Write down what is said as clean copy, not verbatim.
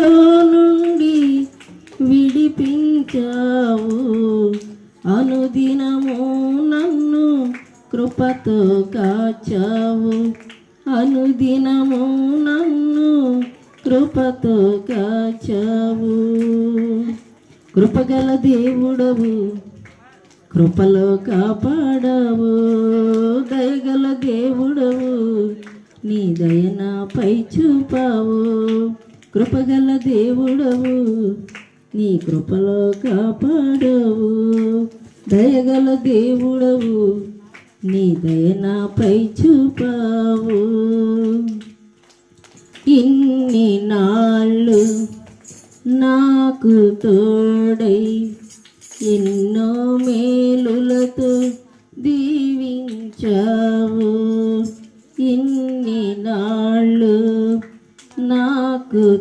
నుండి విడిపించావు. అనుదినము నన్ను కృపతో కాచావు. అనుదినము నన్ను కృపతో కాచావు. కృపగల దేవుడవు, కృపలో కాపాడావు. దయగల దేవుడవు, నీ దయ నాపై చూపావు. కృపగల దేవుడవు, నీ కృపలో కాపాడావు. దయగల దేవుడవు, నీ దయ నాపై చూపావు. ఇన్ని నాళ్ళు నాకు తోడై ఎన్నో మేలులతో దీవించావు. ఇన్ని నాళ్ళు నాకు